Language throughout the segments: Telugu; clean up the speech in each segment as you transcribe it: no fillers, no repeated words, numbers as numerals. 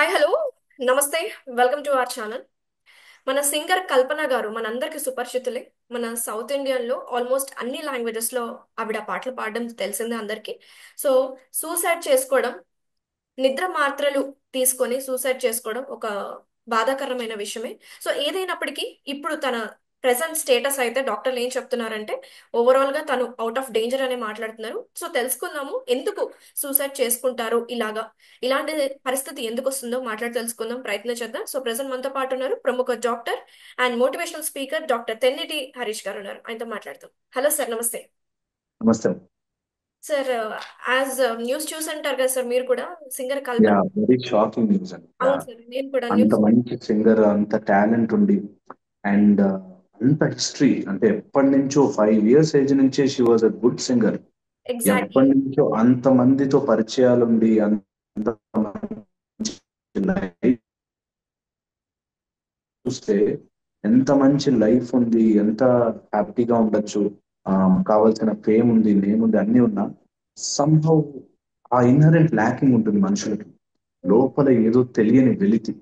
హాయ్ హలో నమస్తే. Welcome to our channel. మన సింగర్ కల్పన గారు మనందరికి సుపరిచితులే. మన సౌత్ ఇండియన్లో ఆల్మోస్ట్ అన్ని లాంగ్వేజెస్లో ఆవిడ పాటలు పాడడం తెలిసిందే అందరికీ. సో సూసైడ్ చేసుకోవడం, నిద్ర మాత్రలు తీసుకొని సూసైడ్ చేసుకోవడం ఒక బాధాకరమైన విషయమే. సో ఏదైనప్పటికీ ఇప్పుడు తన ప్రెసెంట్ స్టేటస్ అయితే డాక్టర్లు ఏం చెప్తున్నారంటే ఓవరాల్ గా తను అవుట్ ఆఫ్ డేంజర్ అనే మాట్లాడుతున్నారు. సో తెలుసుకుందాము ఎందుకు సూసైడ్ చేసుకుంటారు, ఇలాంటి పరిస్థితి ఎందుకు వస్తుందో మాట్లాడి తెలుసుకుందాం, ప్రయత్నం చేద్దాం. సో ప్రెసెంట్ మనతో పాటు ఉన్నారు ప్రముఖ doctor and motivational speaker doctor Tenniti Harish గారు ఉన్నారు. ఆయనతో మాట్లాడతాం. హలో సార్, నమస్తే. నమస్తే. సార్, యాజ్ న్యూస్ చూసుంటారు కదా సార్ మీరు కూడా, సింగర్ కల్పన. వెరీ షాకింగ్ న్యూస్ అండి. అవును సార్, నేను కూడా అంత న్యూస్. మంచి సింగర్, అంత టాలెంట్ ఉండి అండ్ అంత హిస్టరీ అంటే ఎప్పటి నుంచో 5 years ఏజ్ నుంచే she was a good singer. Exactly. ఎప్పటి నుంచో అంత మందితో పరిచయాలుండి అంత మంచి లైఫ్ చూస్తే ఎంత మంచి లైఫ్ ఉంది, ఎంత హ్యాపీగా ఉండొచ్చు. ఆ, కావాల్సిన ఫేమ్ ఉంది, నేమ్ ఉంది, అన్ని ఉన్నా సంహౌ ఆ ఇన్నరెంట్ ల్యాకింగ్ ఉంటుంది మనుషులకి. లోపల ఏదో తెలియని వెలితి.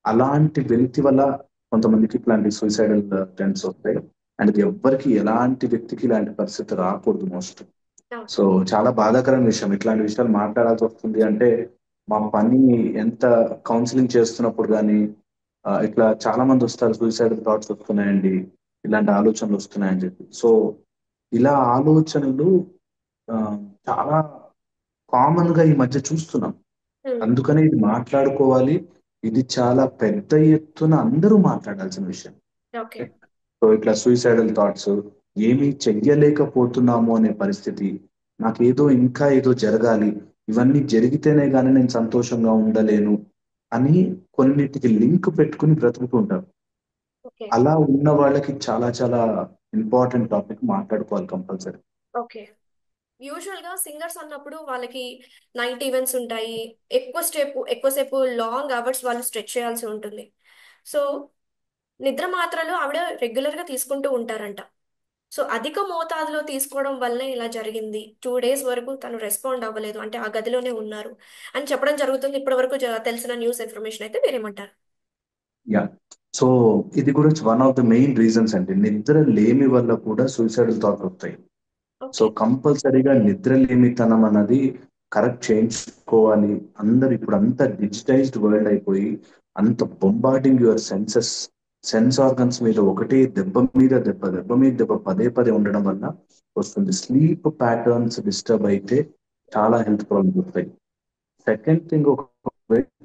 అలాంటి వెలితి వల్ల కొంతమందికి ఇట్లాంటి సూసైడల్ టెంట్స్ వస్తాయి. అండ్ ఇది ఎవ్వరికి, ఎలాంటి వ్యక్తికి ఇలాంటి పరిస్థితి రాకూడదు మోస్ట్. సో చాలా బాధాకరమైన విషయం ఇట్లాంటి విషయాలు మాట్లాడాల్సి వస్తుంది అంటే. మా పని ఎంత కౌన్సిలింగ్ చేస్తున్నప్పుడు కానీ ఇట్లా చాలా మంది వస్తారు, సూసైడల్ థాట్స్ వస్తున్నాయండి, ఇలాంటి ఆలోచనలు వస్తున్నాయని చెప్పి. సో ఇలా ఆలోచనలు ఆ, చాలా కామన్ గా ఈ మధ్య చూస్తున్నాం. అందుకనే ఇది మాట్లాడుకోవాలి. ఇది చాలా పెద్ద ఎత్తున అందరూ మాట్లాడాల్సిన విషయం. ఓకే. సో ఇట్లా సూసైడల్ థాట్స్, ఏమీ చెయ్యలేకపోతున్నాము అనే పరిస్థితి, నాకేదో ఇంకా ఏదో జరగాలి, ఇవన్నీ జరిగితేనే గానీ నేను సంతోషంగా ఉండలేను అని కొన్నిటికి లింక్ పెట్టుకుని బ్రతుకుతుంటారు. ఓకే. అలా ఉన్న వాళ్ళకి చాలా చాలా ఇంపార్టెంట్ టాపిక్ మాట్లాడుకోవాలి కంపల్సరీ. ఓకే. యూజువల్ గా సింగర్స్ అన్నప్పుడు వాళ్ళకి నైట్ ఈవెంట్స్ ఉంటాయి. ఎక్కువసేపు లాంగ్ అవర్స్ వాళ్ళు స్ట్రెచ్ చేయాల్సి ఉంటుంది. సో నిద్ర మాత్రలు ఆవిడ రెగ్యులర్ గా తీసుకుంటూ ఉంటారంట. సో అధిక మోతాదులో తీసుకోవడం వల్లే ఇలా జరిగింది. 2 డేస్ వరకు తను రెస్పాండ్ అవ్వలేదు, అంటే ఆ గదిలోనే ఉన్నారు అని చెప్పడం జరుగుతుంది. ఇప్పటి వరకు తెలిసిన న్యూస్ ఇన్ఫర్మేషన్ అయితే మీరేమంటారు? యా. సో ఇది కూడా one of the main reasons అండి. నిద్ర లేమి వల్ల కూడా సూసైడల్ థాట్ వస్తాయి. So okay. కంపల్సరీగా నిద్రలేమితనం అన్నది కరెక్ట్ చేయించుకోవాలి. అందరు ఇప్పుడు అంత డిజిటైజ్డ్ వరల్డ్ అయిపోయి అంత బొంబార్డింగ్ యువర్ సెన్స్ ఆర్గన్స్ మీద ఒకటే దెబ్బ మీద దెబ్బ, దెబ్బ మీద దెబ్బ పదే పదే ఉండడం వల్ల వస్తుంది. స్లీప్ ప్యాటర్న్స్ డిస్టర్బ్ అయితే చాలా హెల్త్ ప్రాబ్లమ్స్ వస్తాయి. సెకండ్ థింగ్, ఒక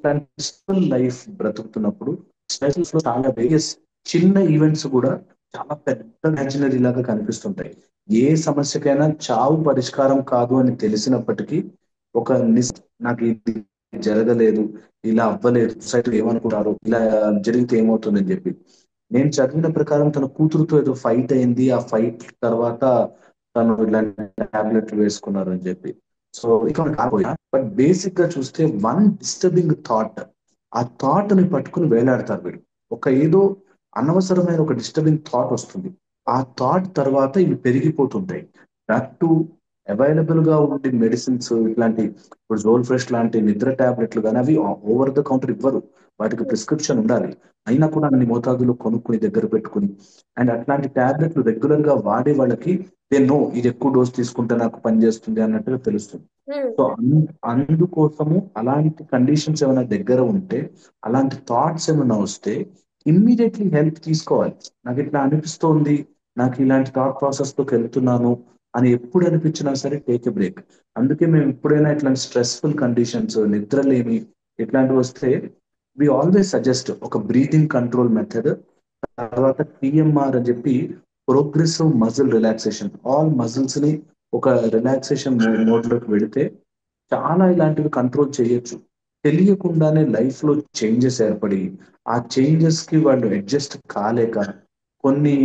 పీస్ఫుల్ లైఫ్ బ్రతుకుతున్నప్పుడు స్ట్రెస్ లో చాలా వేరియస్ చిన్న ఈవెంట్స్ కూడా చాలా పెద్ద ఇమాజినరీ లాగా కనిపిస్తుంటాయి. ఏ సమస్యకైనా చావు పరిష్కారం కాదు అని తెలిసినప్పటికీ ఒక నాకు ఇది జరగలేదు, ఇలా అవ్వలేదు, సొసైటీ ఏమనుకుంటారు, ఇలా జరిగితే ఏమవుతుందని చెప్పి. నేను చదివిన ప్రకారం తన కూతురుతో ఏదో ఫైట్ అయింది, ఆ ఫైట్ తర్వాత తను ఇలాంటి టాబ్లెట్లు వేసుకున్నారు అని చెప్పి. సో ఇక కాకపోయినా బట్ బేసిక్ గా చూస్తే వన్ డిస్టర్బింగ్ థాట్, ఆ థాట్ ని పట్టుకుని వేలాడతారు వీడు. ఒక ఏదో అనవసరమైన ఒక డిస్టర్బింగ్ థాట్ వస్తుంది. ఆ థాట్ తర్వాత ఇవి పెరిగిపోతుంటాయి. దట్ టు అవైలబుల్ గా ఉండే మెడిసిన్స్ ఇట్లాంటి, ఇప్పుడు జోల్ ఫ్రెష్ లాంటి నిద్ర టాబ్లెట్లు కానీ అవి ఓవర్ ద కౌంటర్ ఇవ్వరు. వాటికి ప్రిస్క్రిప్షన్ ఉండాలి. అయినా కూడా అన్ని మోతాదులో కొనుక్కుని దగ్గర పెట్టుకుని అండ్ అట్లాంటి టాబ్లెట్లు రెగ్యులర్ గా వాడే వాళ్ళకి దే నో ఇది ఎక్కువ డోస్ తీసుకుంటే నాకు పనిచేస్తుంది అన్నట్టుగా తెలుస్తుంది. సో అందుకోసము అలాంటి కండిషన్స్ ఏమైనా దగ్గర ఉంటే, అలాంటి థాట్స్ ఏమైనా వస్తే ఇమ్మీడియట్లీ హెల్ప్ తీసుకోవాలి. నాకు ఇట్లా అనిపిస్తోంది, నాకు ఇలాంటి థాట్ ప్రాసెస్ లోకి వెళ్తున్నాను అని ఎప్పుడు అనిపించినా సరే టేక్ ఎ బ్రేక్. అందుకే మేము ఎప్పుడైనా ఇట్లాంటి స్ట్రెస్ఫుల్ కండిషన్స్, నిద్రలేమి ఇట్లాంటివి వస్తే వి ఆల్వేస్ సజెస్ట్ ఒక బ్రీతింగ్ కంట్రోల్ మెథడ్, తర్వాత పిఎంఆర్ అని చెప్పి progressive muscle relaxation. All muscles ని ఒక రిలాక్సేషన్ మోడ్ లోకి వెళితే చాలా ఇలాంటివి కంట్రోల్ చేయొచ్చు. తెలియకుండానే లైఫ్ లో చేంజెస్ ఏర్పడి ఆ చేంజెస్ కి వాళ్ళు అడ్జస్ట్ కాలేక కొన్ని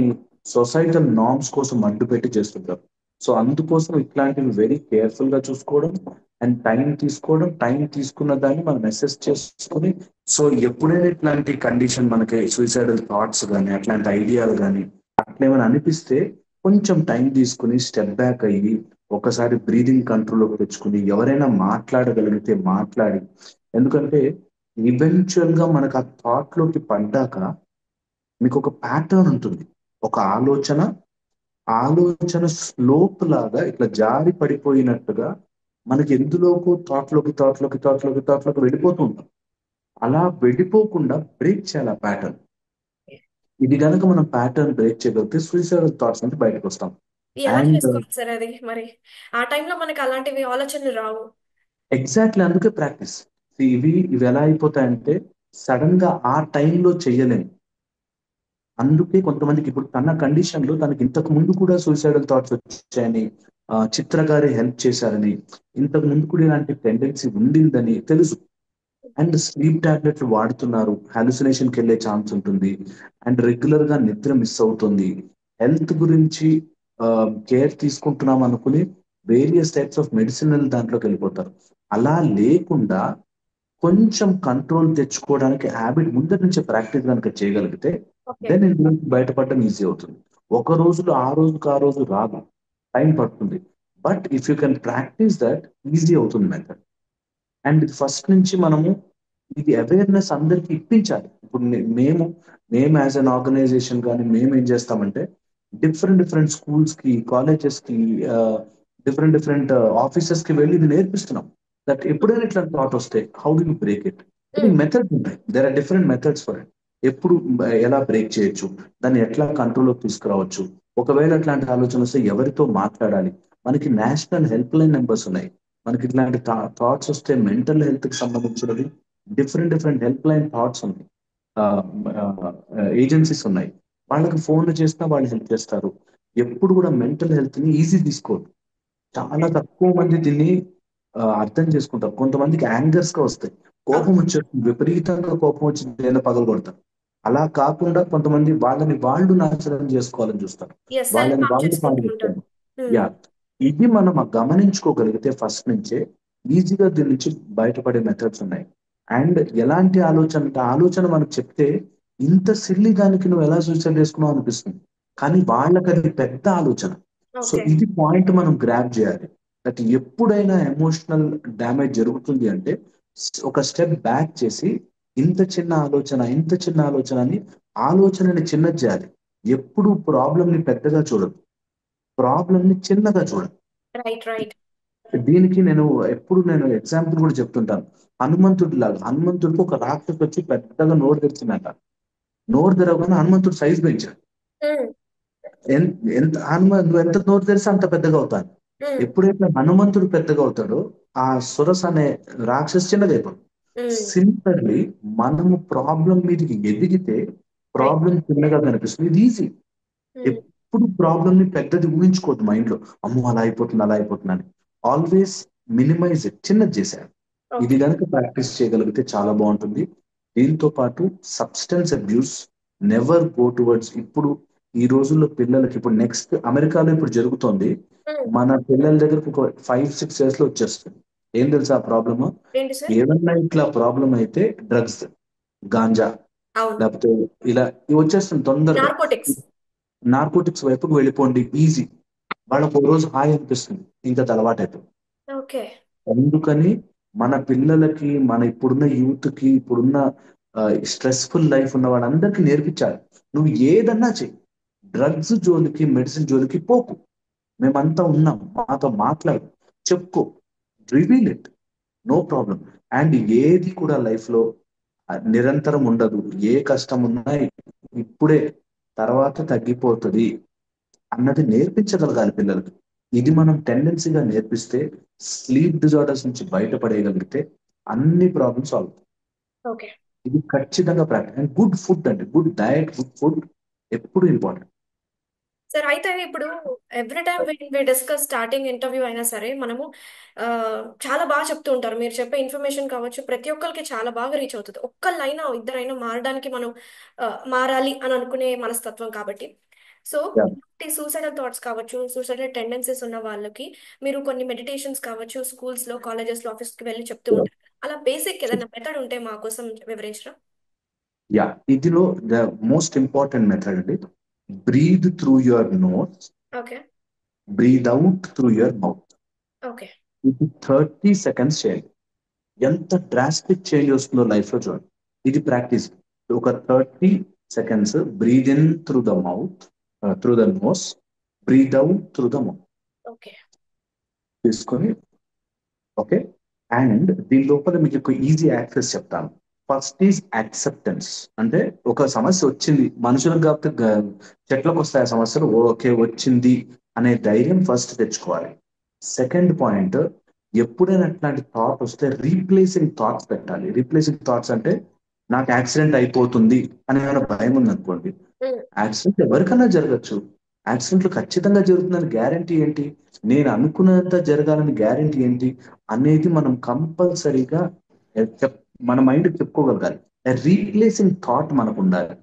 సొసైటల్ నార్మ్స్ కోసం అడ్డు పెట్టి చేస్తుంటారు. సో అందుకోసం ఇట్లాంటివి వెరీ కేర్ఫుల్ గా చూసుకోవడం అండ్ టైం తీసుకోవడం, టైం తీసుకున్న దాన్ని మనం అసెస్ చేసుకుని, సో ఎప్పుడైనా ఇట్లాంటి కండిషన్ మనకి సూసైడల్ థాట్స్ కానీ అట్లాంటి ఐడియాలు కానీ అట్లేమైనా అనిపిస్తే కొంచెం టైం తీసుకుని స్టెప్ బ్యాక్ అయ్యి ఒకసారి బ్రీదింగ్ కంట్రోల్లోకి తెచ్చుకుని ఎవరైనా మాట్లాడగలిగితే మాట్లాడి. ఎందుకంటే ఈవెన్చువల్ గా మనకు ఆ థాట్ లోకి పడ్డాక మీకు ఒక ప్యాటర్న్ ఉంటుంది. ఒక ఆలోచన, ఆలోచన స్లోప్ లాగా ఇట్లా జారి పడిపోయినట్టుగా మనకి ఎందులోకి థాట్ లోకి వెళ్ళిపోతూ ఉంటాం. అలా వెళ్ళిపోకుండా బ్రేక్ చేయాలి ఆ ప్యాటర్న్. ఇది కనుక మనం ప్యాటర్న్ బ్రేక్ చేయగలిగితే సూసైడల్ థాట్స్ నుంచి బయటకు వస్తాం. ఎలా అండ్ చేసుకోవాలి సార్ అది మరి? ఆ టైంలో మనకి అలాంటివి ఆలోచనలు రావు. ఎగ్జాక్ట్లీ అందుకే ప్రాక్టీస్. ఇవి ఎలా అయిపోతాయంటే సడన్ గా ఆ టైంలో చెయ్యలేము. అందుకే కొంతమందికి ఇప్పుడు తన కండిషన్ లో తనకి ఇంతకు ముందు కూడా సూసైడల్ థాట్స్ వచ్చాయని, చిత్ర గారి హెల్ప్ చేశారని, ఇంతకు ముందు కూడా ఇలాంటి టెండెన్సీ ఉండిందని తెలుసు. అండ్ స్లీప్ టాబ్లెట్లు వాడుతున్నారు, హాలుసినేషన్ కి వెళ్ళే ఛాన్స్ ఉంటుంది. అండ్ రెగ్యులర్ గా నిద్ర మిస్ అవుతుంది. హెల్త్ గురించి కేర్ తీసుకుంటున్నాం అనుకుని వేరియస్ టైప్స్ ఆఫ్ మెడిసినల్ దాంట్లోకి వెళ్ళిపోతారు. అలా లేకుండా కొంచెం కంట్రోల్ తెచ్చుకోవడానికి హ్యాబిట్ ముందరి నుంచే ప్రాక్టీస్ కనుక చేయగలిగితే ఓకే. దెన్ ఇందులో నుంచి బయటపడడం ఈజీ అవుతుంది. ఒక రోజులో ఆ రోజుకి ఆ రోజు రాదు, టైం పడుతుంది. But if you can practice that, easy అవుతుంది మెథడ్. అండ్ ఇది ఫస్ట్ నుంచి మనము ఇది అవేర్నెస్ అందరికి ఇప్పించాలి. ఇప్పుడు మేము యాజ్ అన్ ఆర్గనైజేషన్ కానీ మేము ఏం చేస్తామంటే డిఫరెంట్ డిఫరెంట్ స్కూల్స్ కి, కాలేజెస్ కి, డిఫరెంట్ డిఫరెంట్ ఆఫీసెస్ కి వెళ్ళి ఇది నేర్పిస్తున్నాం. దట్ ఎప్పుడైనా ఇట్లా థాట్ వస్తే how do you break it. Um. Methods ఉంటాయి, there are different methods for it. ఎప్పుడు ఎలా బ్రేక్ చేయొచ్చు, దాన్ని ఎట్లా కంట్రోల్లోకి తీసుకురావచ్చు, ఒకవేళ అట్లాంటి ఆలోచన వస్తే ఎవరితో మాట్లాడాలి. మనకి నేషనల్ హెల్ప్ లైన్ నెంబర్స్ ఉన్నాయి. మనకి ఇట్లాంటి థాట్స్ వస్తే మెంటల్ హెల్త్ కి సంబంధించినవి different different help line thoughts ఉన్నాయి, ఏజెన్సీస్ ఉన్నాయి. వాళ్ళకి ఫోన్లు చేసినా వాళ్ళు హెల్ప్ చేస్తారు. ఎప్పుడు కూడా మెంటల్ హెల్త్ ని ఈజీ తీసుకోవద్దు. చాలా తక్కువ మంది దీన్ని అర్థం చేసుకుంటారు. కొంతమందికి యాంగర్స్ గా వస్తాయి, కోపం వచ్చేస్తుంది, విపరీతంగా కోపం వచ్చి ఏదైనా పగలు కొడతారు. అలా కాకుండా కొంతమంది వాళ్ళని వాళ్ళు నాశనం చేసుకోవాలని చూస్తారు, ఎస్, సెల్ఫ్ వాళ్ళని హార్మ్ వాళ్ళు పాడు చేసుకుంటూ ఉంటారు. పెడతారు. యా, ఇది మనం గమనించుకోగలిగితే ఫస్ట్ నుంచే ఈజీగా దీని నుంచి బయటపడే మెథడ్స్ ఉన్నాయి. అండ్ ఎలాంటి ఆలోచన అంటే ఆలోచన మనకు చెప్తే ఇంత సిల్లి దానికి నువ్వు ఎలా సూసైడ్ చేసుకున్నావు అనిపిస్తుంది, కానీ వాళ్ళకి అది పెద్ద ఆలోచన. So okay. ఇది పాయింట్ మనం గ్రాప్ చేయాలి. దట్ ఎప్పుడైనా ఎమోషనల్ డ్యామేజ్ జరుగుతుంది అంటే ఒక స్టెప్ బ్యాక్ చేసి ఇంత చిన్న ఆలోచన అని ఆలోచనని చిన్నది చేయాలి. ఎప్పుడు ప్రాబ్లం ని పెద్దగా చూడదు, ప్రాబ్లం ని చిన్నగా చూడాలి. Right, right. దీనికి నేను ఎగ్జాంపుల్ కూడా చెప్తుంటాను. హనుమంతుడికి ఒక రాక్షసు వచ్చి పెద్దగా నోరు తెరిచిందంట. నోరు తెరవగానే హనుమంతుడు సైజ్ పెంచాడు. ఎంత నువ్వు ఎంత నోరు తెరిస్తే అంత పెద్దగా అవుతాను. ఎప్పుడైతే హనుమంతుడు పెద్దగా అవుతాడో ఆ సురస అనే రాక్షసు చిన్నగా అయిపోతుంది. సిమిలర్లీ మనము ప్రాబ్లం మీదకి ఎదిగితే రైట్. ప్రాబ్లం చిన్నగా కనిపిస్తుంది. ఇది ఈజీ. ఎప్పుడు ప్రాబ్లం ని పెద్దది ఊహించుకోవద్దు మైండ్ లో. అమ్మో అలా అయిపోతుంది అలా అయిపోతుంది అని. ఆల్వేస్ మినిమైజ్ ఇట్, చిన్నది చేశారు. ఇది ఓకే. కనుక ప్రాక్టీస్ చేయగలిగితే చాలా బాగుంటుంది. దీంతో పాటు substance abuse never go towards. ఇప్పుడు ఈ రోజుల్లో పిల్లలకి ఇప్పుడు నెక్స్ట్ అమెరికాలో ఇప్పుడు జరుగుతోంది. మన పిల్లల దగ్గరకు ఒక 5-6 years లో వచ్చేస్తుంది. ఏం తెలుసా ఆ ప్రాబ్లమ్? ఏంటి సార్? ఏమన్నా ఇట్లా ప్రాబ్లం అయితే డ్రగ్స్, గాంజా, అవును. లేకపోతే ఇలా ఇవి వచ్చేస్తుంది తొందరగా. నార్కోటిక్స్. నార్కోటిక్స్ వైపుకు వెళ్ళిపోండి, ఈజీ. వాళ్ళకు ఒక రోజు హాయి అనిపిస్తుంది, ఇంకా అది అలవాటైపోతుంది. ఓకే. అందుకని మన పిల్లలకి, మన ఇప్పుడున్న యూత్ కి, ఇప్పుడున్న స్ట్రెస్ఫుల్ లైఫ్ ఉన్న వాళ్ళందరికీ నేర్పించాలి. నువ్వు ఏదన్నా చెయ్యి, డ్రగ్స్ జోలికి, మెడిసిన్ జోలికి పోకు. మేమంతా ఉన్నాం, మాతో మాట్లాడు, చెప్పుకో, reveal it, no problem. And ఏది కూడా లైఫ్ లో నిరంతరం ఉండదు. ఏ కష్టం ఉన్నా ఇప్పుడే, తర్వాత తగ్గిపోతుంది అన్నది నేర్పించగలగాలి పిల్లలకి. ఇది మనం టెండెన్సీగా నేర్పిస్తే, స్లీప్ డిజార్డర్స్ నుంచి బయటపడేయగలిగితే అన్ని ప్రాబ్లమ్స్ సాల్వ్ అవుతాయి. ఓకే. ఇది ఖచ్చితంగా ప్రాక్టీస్. అండ్ గుడ్ ఫుడ్ అండి, గుడ్ డయట్, గుడ్ ఫుడ్ ఎప్పుడు ఇంపార్టెంట్. సార్, అయితే ఇప్పుడు every time we discuss starting interview అయినా సరే మనము ఆ, చాలా బాగా చెప్తూ ఉంటారు. మీరు చెప్పే ఇన్ఫర్మేషన్ కావచ్చు ప్రతి ఒక్కరికి చాలా బాగా రీచ్ అవుతుంది. ఒక్కళ్ళైనా ఇద్దరైనా మారడానికి మనం మారాలి అని అనుకునే మనస్తత్వం కాబట్టి. సో ఇలాంటి సూసైడల్ థాట్స్ కావచ్చు, సూసైడల్ టెండెన్సీస్ ఉన్న వాళ్ళకి మీరు కొన్ని మెడిటేషన్స్ కావచ్చు స్కూల్స్ లో, కాలేజెస్ లో, ఆఫీస్ కి వెళ్ళి చెప్తూ ఉంటారు. అలా బేసిక్ ఏదైనా మెథడ్ ఉంటే మా కోసం వివరించరా? యా, ఇదిలో ద మోస్ట్ ఇంపార్టెంట్ మెథడ్ అండి. Breathe through your nose, okay. Breathe out through your mouth. Okay. ఇది 30 seconds చేయాలి. ఎంత డ్రాస్టిక్ చేంజ్ వస్తుందో లైఫ్ లో చూడండి. ఇది ప్రాక్టీస్. ఒక 30 seconds breathe in through the mouth, through the nose, breathe out through the mouth okay. తీసుకొని. ఓకే. అండ్ దీని లోపల మీకు ఒక ఈజీ యాక్సెస్ చెప్తాను. First is acceptance. అంటే ఒక సమస్య వచ్చింది, మనుషులకు కాకపోతే చెట్లకు వస్తాయి ఆ సమస్యలు, ఓకే వచ్చింది అనే ధైర్యం ఫస్ట్ తెచ్చుకోవాలి. సెకండ్ పాయింట్, ఎప్పుడైనా అట్లాంటి థాట్ వస్తే రీప్లేసింగ్ థాట్స్ పెట్టాలి. రీప్లేసింగ్ థాట్స్ అంటే నాకు యాక్సిడెంట్ అయిపోతుంది అనే ఏమైనా భయం ఉంది అనుకోండి, ఉమ్, యాక్సిడెంట్ ఎవరికైనా జరగచ్చు. యాక్సిడెంట్లు ఖచ్చితంగా జరుగుతుందని గ్యారంటీ ఏంటి? నేను అనుకున్నంత జరగాలని గ్యారంటీ ఏంటి అనేది మనం కంపల్సరీగా చెప్ మన మైండ్ చెప్పుకోగలగాలి. రీప్లేసింగ్ థాట్ మనకు ఉండాలి.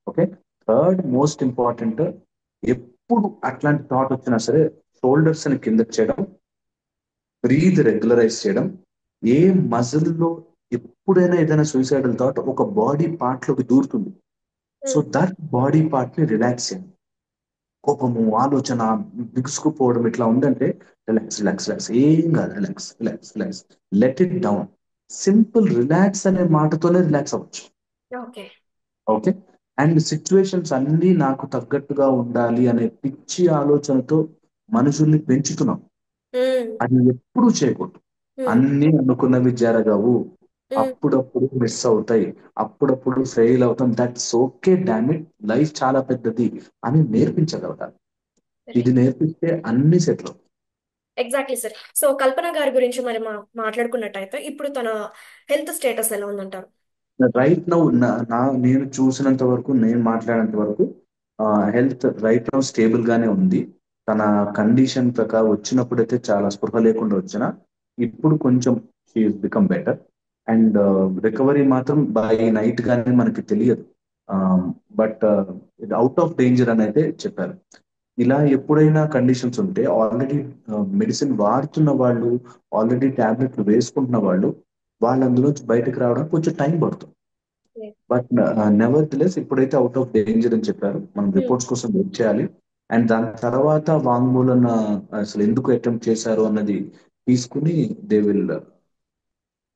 ఓకే. థర్డ్ మోస్ట్ ఇంపార్టెంట్, ఎప్పుడు అట్లాంటి థాట్ వచ్చినా సరే షోల్డర్స్ ని కిందకి చేయడం, బ్రీత్ రెగ్యులరైజ్ చేయడం. ఏ మజిల్ లో ఎప్పుడైనా ఏదైనా సూసైడల్ థాట్ ఒక బాడీ పార్ట్ లోకి దూరుతుంది, so um, that body part ని రిలాక్స్ చేయండి. కోపము, ఆలోచన, బిగుసుకుపోవడం ఇట్లా ఉందంటే రిలాక్స్ రిలాక్స్ రిలాక్స్, ఏం కాదు, relax relax relax, let it down. Simple relax అనే మాటతోనే రిలాక్స్ అవ్వచ్చు. ఓకే. ఓకే. అండ్ సిచ్యువేషన్స్ అన్నీ నాకు తగ్గట్టుగా ఉండాలి అనే పిచ్చి ఆలోచనతో మనుషుల్ని పెంచుతున్నాం. ఉమ్, అది ఎప్పుడూ చేయకూడదు. ఉమ్, అన్నీ అనుకున్నవి జరగవు, ఉమ్, అప్పుడప్పుడు మిస్ అవుతాయి, అప్పుడప్పుడు ఫెయిల్ అవుతాం, దట్స్ ఓకే డామిట్, లైఫ్ చాలా పెద్దది అని నేర్పించగలగాలి. ఇది నేర్పిస్తే అన్ని సెటిల్. Exactly sir. సో కల్పన గారి గురించి మరి మాట్లాడుకున్నట్టయితే ఇప్పుడు తన హెల్త్ స్టేటస్ ఎలా ఉందంటారు? రైట్ నౌ నేను చూసినంత వరకు, నేను మాట్లాడినంత వరకు హెల్త్ రైట్ నౌ స్టేబుల్ గానే ఉంది. తన కండిషన్ ప్రకారం వచ్చినప్పుడైతే చాలా స్పృహ లేకుండా వచ్చిన, ఇప్పుడు కొంచెం she is become better. And recovery మాత్రం బై నైట్ గానే మనకి తెలియదు. బట్ ఇది అవుట్ ఆఫ్ డేంజర్ అని అయితే చెప్పారు. ఇలా ఎప్పుడైనా కండిషన్స్ ఉంటే ఆల్రెడీ మెడిసిన్ వాడుతున్న వాళ్ళు, ఆల్రెడీ టాబ్లెట్లు వేసుకుంటున్న వాళ్ళు, అందులోంచి బయటకు రావడానికి కొంచెం టైం పడుతుంది. బట్ నెవర్ లెస్ ఇప్పుడైతే అవుట్ ఆఫ్ డేంజర్ అని చెప్పారు. మనం రిపోర్ట్స్ కోసం వెయిట్ చేయాలి. అండ్ దాని తర్వాత వాంగ్మూలన అసలు ఎందుకు అటెంప్ట్ చేశారు అన్నది తీసుకుని they will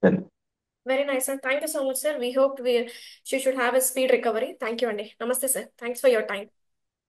tell. Very nice sir. Thank you so much sir. We hope she should have a speed recovery. Thank you అండి. నమస్తే sir. Thanks for your time.